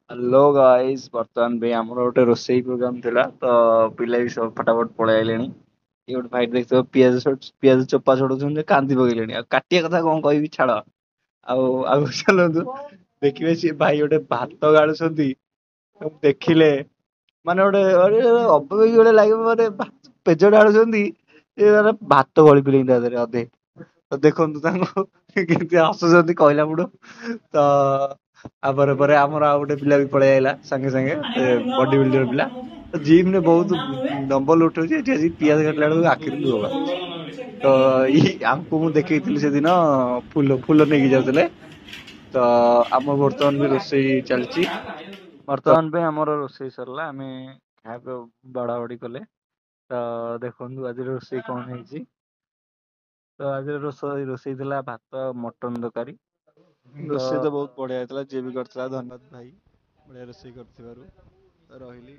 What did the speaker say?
Hello guys, ବର୍ତ୍ତମାନ ପାଇଁ ଆମର ଗୋଟେ ରୋଷେଇ ପ୍ରୋଗ୍ରାମ ଥିଲା ତ ପିଲା ବି ସବୁ ଫଟାଫଟ ପଳେଇ ଆଇଲେଣି। ଇଏ ଗୋଟେ ଭାଇ ଦେଖିଥିବ ପିଆଜ ଚୋପା ଛଡଉଛନ୍ତି କାନ୍ଦି ପକେଇଲେଣି। ଆଉ କାଟିବା କଥା କଣ କହିବି ଛାଡ। ଆଉ ଆଉ ଚାଲନ୍ତୁ ଦେଖିବେ ସିଏ ଭାଇ ଗୋଟେ ଭାତ ଗାଳୁଛନ୍ତି। ତାକୁ ଦେଖିଲେ ମାନେ ଗୋଟେ ଅବାଗିଆ ଗୋଟେ ଲାଗିବ ମାନେ ପେଜ ଢାଳୁଛନ୍ତି। ଏ ମାନେ ଭାତ ଗଳି ପଇଲେଣି ତା ଦେହରେ ଅଧେ। ତ ଦେଖନ୍ତୁ ତାଙ୍କୁ କେମିତି ହସୁଛନ୍ତି କହିଲା ବୁଡୁ। ତ ପରେ ଆମର ଆଉ ଗୋଟେ ପିଲା ବି ପଳେଇ ଆଇଲା ସାଙ୍ଗେ ସାଙ୍ଗେ ବଡି ବିଲ୍ଡର ପିଲା। ତ ଜିମ୍ ରେ ବହୁତ ଡମ୍ବଲ ଉଠଉଛି, ଏଠି ଆସିକି ପିଆଜ କାଟିଲା ବେଳକୁ ଆଖିରୁ ଲୁହ ବାହାରୁଛି। ତ ଆଙ୍କୁ ମୁଁ ଦେଖେଇଥିଲି ସେଦିନ ଫୁଲ ଫୁଲ ନେଇକି ଯାଉଥିଲେ। ତ ଆମର ବର୍ତ୍ତମାନ ବି ରୋଷେଇ ଚାଲିଛି। ବର୍ତ୍ତମାନ ପାଇଁ ଆମର ରୋଷେଇ ସରିଲା, ଆମେ ଖାଇବା ବଢା ବଢି କଲେ। ତ ଦେଖନ୍ତୁ ଆଜିର ରୋଷେଇ କଣ ହେଇଛି। ତ ଆଜିର ରୋଷେଇ ଥିଲା ଭାତ ମଟନ ତରକାରୀ। ରୋଷେଇ ତ ବହୁତ ବଢିଆ ହେଇଥିଲା, ଯିଏ ବି କରିଥିଲା ଧନ୍ୟବାଦ ଭାଇ, ବଢିଆ ରୋଷେଇ କରିଥିବାରୁ। ତ ରହିଲି।